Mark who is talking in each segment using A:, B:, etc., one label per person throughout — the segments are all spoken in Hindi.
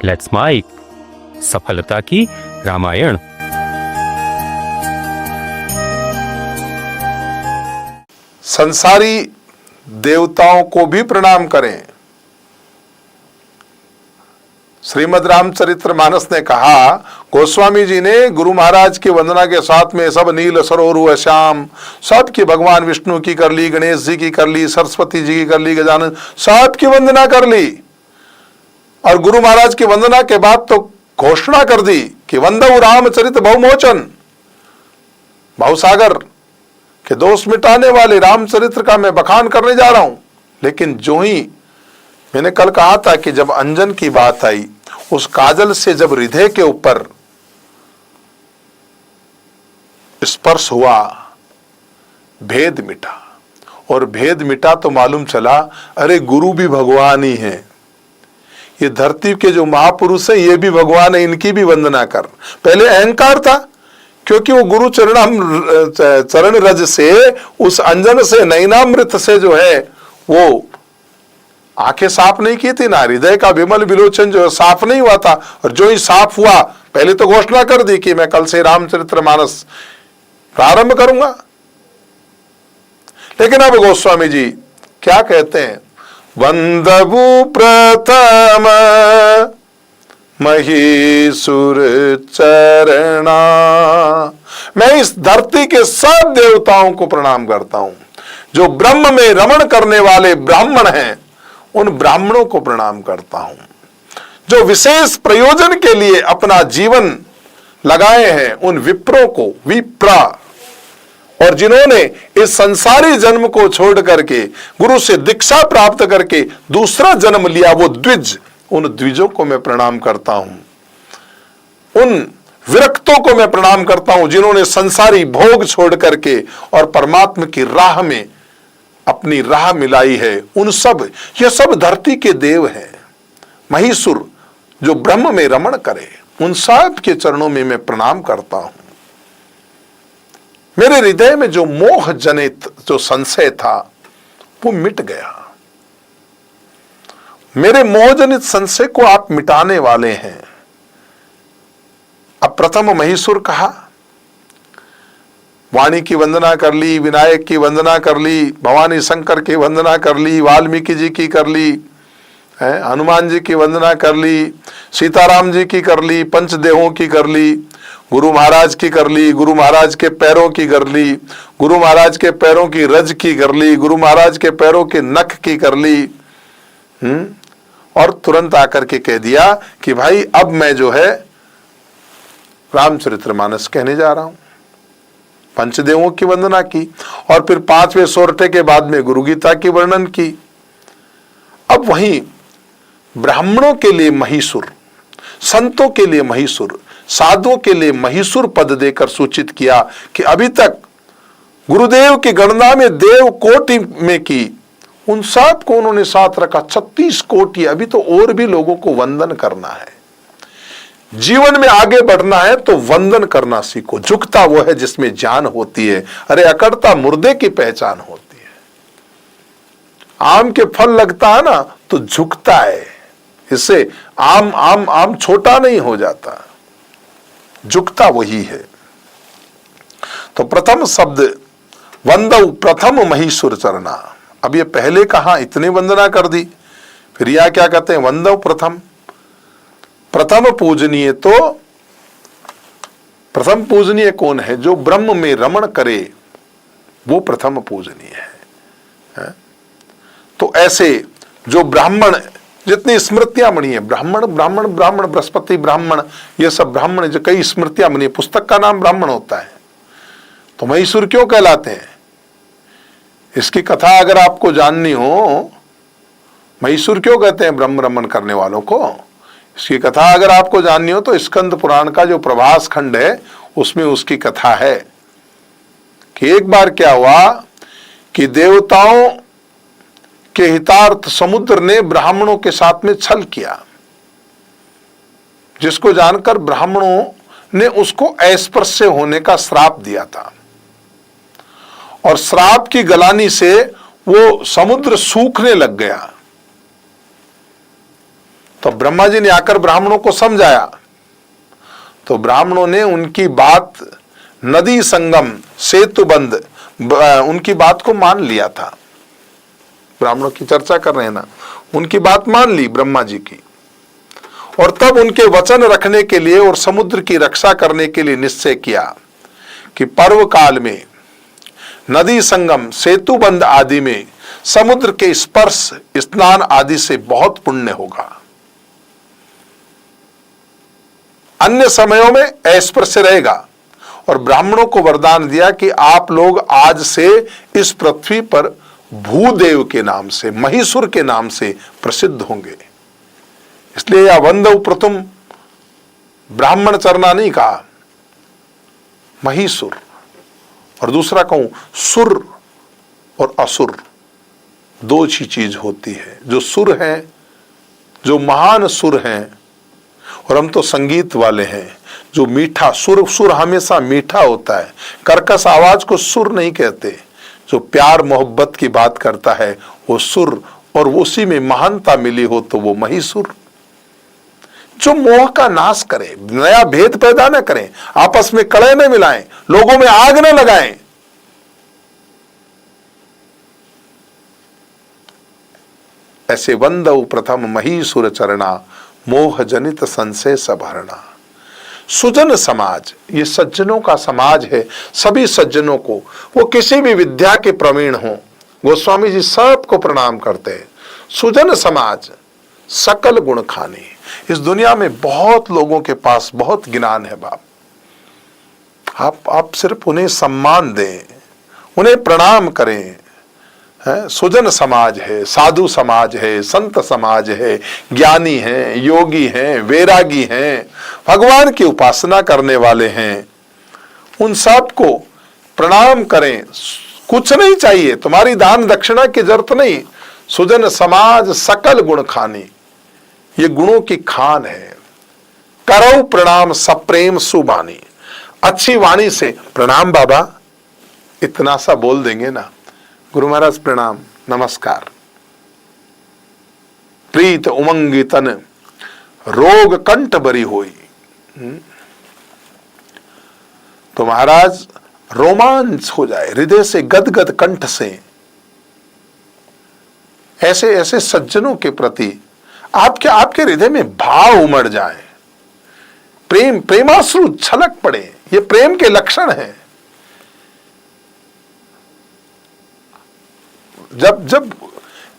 A: लेट्स माइक सफलता की रामायण।
B: संसारी देवताओं को भी प्रणाम करें। श्रीमद् रामचरितमानस ने कहा, गोस्वामी जी ने गुरु महाराज की वंदना के साथ में सब नील सरोरु श्याम सबकी भगवान विष्णु की कर ली, गणेश जी की कर ली, सरस्वती जी की कर ली, गजानन सबकी वंदना कर ली। और गुरु महाराज की वंदना के बाद तो घोषणा कर दी कि वंदऊ रामचरित बहुमोचन, भवसागर के दोष मिटाने वाले रामचरित्र का मैं बखान करने जा रहा हूं। लेकिन जो ही मैंने कल कहा था कि जब अंजन की बात आई, उस काजल से जब हृदय के ऊपर स्पर्श हुआ, भेद मिटा। और भेद मिटा तो मालूम चला, अरे गुरु भी भगवान ही है। ये धरती के जो महापुरुष है ये भी भगवान है, इनकी भी वंदना कर। पहले अहंकार था, क्योंकि वो गुरु चरण रज से, उस अंजन से, नैनामृत से जो है वो आंखें साफ नहीं की थी ना, हृदय का विमल विलोचन जो है साफ नहीं हुआ था। और जो ही साफ हुआ, पहले तो घोषणा कर दी कि मैं कल से रामचरितमानस प्रारंभ करूंगा। लेकिन अब गोस्वामी जी क्या कहते हैं, वंदबु प्रथम महीसुर चरणा। मैं इस धरती के सब देवताओं को प्रणाम करता हूं, जो ब्रह्म में रमण करने वाले ब्राह्मण हैं, उन ब्राह्मणों को प्रणाम करता हूं, जो विशेष प्रयोजन के लिए अपना जीवन लगाए हैं, उन विप्रों को, विप्रा, और जिन्होंने इस संसारी जन्म को छोड़ करके गुरु से दीक्षा प्राप्त करके दूसरा जन्म लिया, वो द्विज, उन द्विजों को मैं प्रणाम करता हूं। उन विरक्तों को मैं प्रणाम करता हूं, जिन्होंने संसारी भोग छोड़ करके और परमात्मा की राह में अपनी राह मिलाई है। उन सब, ये सब धरती के देव हैं, महीसुर जो ब्रह्म में रमण करे, उन सब के चरणों में मैं प्रणाम करता हूं। मेरे हृदय में जो मोह जनित जो संशय था वो मिट गया। मेरे मोहजनित संशय को आप मिटाने वाले हैं। अब प्रथम महीसुर कहा, वाणी की वंदना कर ली, विनायक की वंदना कर ली, भवानी शंकर की वंदना कर ली, वाल्मीकि जी की कर ली, हनुमान जी की वंदना कर ली, सीताराम जी की कर ली, पंचदेहों की कर ली, गुरु महाराज की कर ली, गुरु महाराज के पैरों की कर ली, गुरु महाराज के पैरों की रज की कर ली, गुरु महाराज के पैरों के नख की कर ली। और तुरंत आकर के कह दिया कि भाई अब मैं जो है रामचरितमानस कहने जा रहा हूं। पंचदेवों की वंदना की, और फिर 5वें सोरठे के बाद में गुरु गीता की वर्णन की। अब वहीं ब्राह्मणों के लिए महीसुर, संतों के लिए महीसुर, साधुओं के लिए महीसुर पद देकर सूचित किया कि अभी तक गुरुदेव की गणना में देव कोटि में की, उन सब को उन्होंने साथ रखा। 36 कोटि। अभी तो और भी लोगों को वंदन करना है। जीवन में आगे बढ़ना है तो वंदन करना सीखो। झुकता वो है जिसमें जान होती है। अरे अकड़ता मुर्दे की पहचान होती है। आम के फल लगता है ना तो झुकता है, इससे आम आम आम छोटा नहीं हो जाता, झुकता वही है। तो प्रथम शब्द वंदऊ प्रथम महीसुर चरणा। अब ये पहले कहा इतने वंदना कर दी, फिर यह क्या कहते हैं, वंदऊ प्रथम। प्रथम पूजनीय, तो प्रथम पूजनीय कौन है? जो ब्रह्म में रमण करे वो प्रथम पूजनीय है। तो ऐसे जो ब्राह्मण, जितनी स्मृतियां बनी है, ब्राह्मण ब्राह्मण ब्राह्मण, बृहस्पति ब्राह्मण, ये सब ब्राह्मण जो कई स्मृतियां बनी है, पुस्तक का नाम ब्राह्मण होता है। तो महीसुर क्यों कहलाते हैं? इसकी कथा अगर आपको जाननी हो, महीसुर क्यों कहते हैं ब्रह्म रमण करने वालों को, इसकी कथा अगर आपको जाननी हो तो स्कंद पुराण का जो प्रभास खंड है उसमें उसकी कथा है कि एक बार क्या हुआ कि देवताओं के हितार्थ समुद्र ने ब्राह्मणों के साथ में छल किया, जिसको जानकर ब्राह्मणों ने उसको अस्पृश्य होने का श्राप दिया था। और श्राप की गलानी से वो समुद्र सूखने लग गया। तो ब्रह्मा जी ने आकर ब्राह्मणों को समझाया, तो ब्राह्मणों ने उनकी बात, नदी संगम सेतुबंध, उनकी बात को मान लिया था। ब्राह्मणों की चर्चा कर रहे हैं ना, उनकी बात मान ली ब्रह्मा जी की, और तब उनके वचन रखने के लिए और समुद्र की रक्षा करने के लिए निश्चय किया कि पर्व काल में नदी संगम सेतुबंध आदि में समुद्र के स्पर्श स्नान आदि से बहुत पुण्य होगा। अन्य समयों में अस्पृश्य रहेगा। और ब्राह्मणों को वरदान दिया कि आप लोग आज से इस पृथ्वी पर भूदेव के नाम से, महिषुर के नाम से प्रसिद्ध होंगे। इसलिए या वंदव प्रथम ब्राह्मण चरना नहीं कहा, महिषुर। और दूसरा कहूं, सुर और असुर दो ही चीज होती है। जो सुर हैं, जो महान सुर हैं, और हम तो संगीत वाले हैं, जो मीठा सुर, सुर हमेशा मीठा होता है, कर्कश आवाज को सुर नहीं कहते। जो प्यार मोहब्बत की बात करता है वो सुर, और उसी में महानता मिली हो तो वो महिषुर। जो मोह का नाश करे, नया भेद पैदा न करें, आपस में कलह न मिलाएं, लोगों में आग न लगाएं, ऐसे वंदव प्रथम महिषुर चरणा, मोह जनित संशय सबहरणा। सुजन समाज, ये सज्जनों का समाज है। सभी सज्जनों को, वो किसी भी विद्या के प्रवीण हो, गोस्वामी जी सबको प्रणाम करते हैं। सुजन समाज सकल गुण खाने। इस दुनिया में बहुत लोगों के पास बहुत ज्ञान है बाप, आप सिर्फ उन्हें सम्मान दें, उन्हें प्रणाम करें। सुजन समाज है, साधु समाज है, संत समाज है, ज्ञानी हैं, योगी हैं, वैरागी हैं, भगवान की उपासना करने वाले हैं, उन सब को प्रणाम करें। कुछ नहीं चाहिए, तुम्हारी दान दक्षिणा की जरूरत नहीं। सुजन समाज सकल गुण खानी, ये गुणों की खान है। करौ प्रणाम सप्रेम सुबानी, अच्छी वाणी से प्रणाम बाबा, इतना सा बोल देंगे ना, गुरु महाराज प्रणाम, नमस्कार। प्रीत उमंगी तन रोग कंठ बरी होई, तो महाराज रोमांच हो जाए हृदय से, गदगद कंठ से। ऐसे ऐसे सज्जनों के प्रति आपके हृदय में भाव उमड़ जाए, प्रेम, प्रेमाश्रु छलक पड़े। ये प्रेम के लक्षण हैं। जब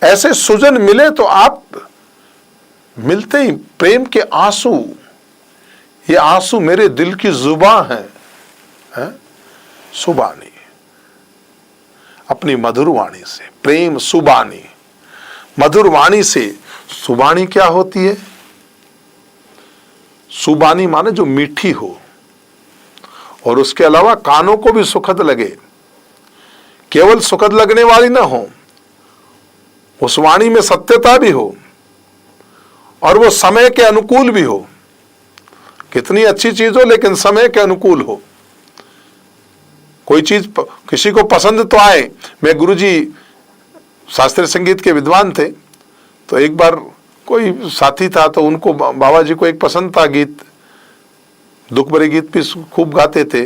B: ऐसे सुजन मिले तो आप मिलते ही प्रेम के आंसू, ये आंसू मेरे दिल की जुबान है, सुबानी, अपनी मधुर वाणी से प्रेम सुबानी, मधुर वाणी से। सुबानी क्या होती है? सुबानी माने जो मीठी हो, और उसके अलावा कानों को भी सुखद लगे। केवल सुखद लगने वाली ना हो, उस वाणी में सत्यता भी हो, और वो समय के अनुकूल भी हो। कितनी अच्छी चीज हो लेकिन समय के अनुकूल हो। कोई चीज किसी को पसंद तो आए। मैं गुरुजी शास्त्रीय संगीत के विद्वान थे, तो एक बार कोई साथी था, तो उनको, बाबा जी को एक पसंद था गीत, दुख भरे गीत भी खूब गाते थे।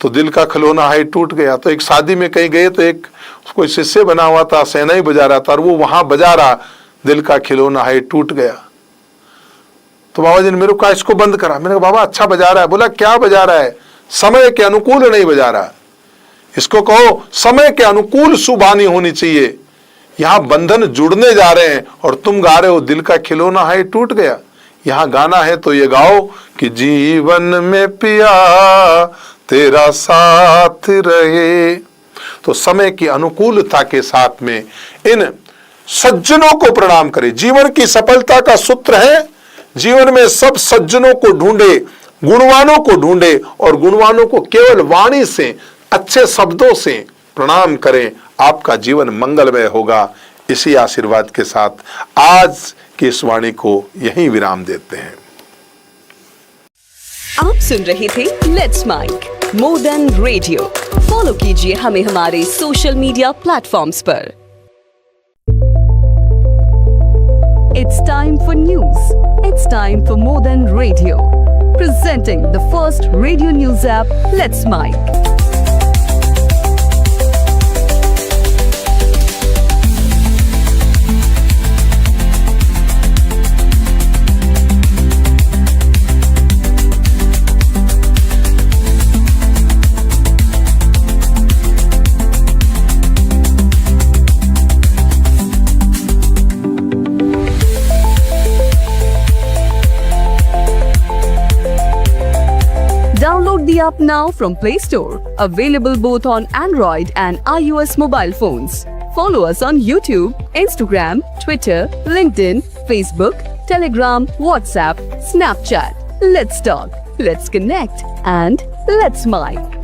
B: तो दिल का खिलौना है टूट गया। तो एक शादी में कहीं गए तो एक कोई शिष्य बना हुआ था, शहनाई बजा रहा था, और वो वहां बजा रहा, दिल का खिलौना है टूट गया। तो बाबा जी ने मेरे को इसको बंद करा। मैंने कहा बाबा अच्छा बजा रहा है। बोला क्या बजा रहा है? समय के अनुकूल नहीं बजा रहा। इसको कहो समय के अनुकूल सुबानी होनी चाहिए। यहाँ बंधन जुड़ने जा रहे हैं और तुम गा रहे हो दिल का खिलौना है टूट गया। यहाँ गाना है तो ये गाओ कि जीवन में पिया तेरा साथ रहे। तो समय की अनुकूलता के साथ में इन सज्जनों को प्रणाम करें। जीवन की सफलता का सूत्र है, जीवन में सब सज्जनों को ढूंढे, गुणवानों को ढूंढे, और गुणवानों को केवल वाणी से, अच्छे शब्दों से प्रणाम करें। आपका जीवन मंगलमय होगा। इसी आशीर्वाद के साथ आज की इस वाणी को यहीं विराम देते हैं।
C: आप सुन रहे थे let's mic more than radio. Follow कीजिए हमें हमारे सोशल मीडिया प्लेटफॉर्म्स पर। It's time for news. It's time for More Than Radio. Presenting the first radio news app, Let's Mike. Download the app now from Play Store. Available both on Android and iOS mobile phones. Follow us on YouTube, Instagram, Twitter, LinkedIn, Facebook, Telegram, WhatsApp, Snapchat. Let's talk, let's connect, and let's mic.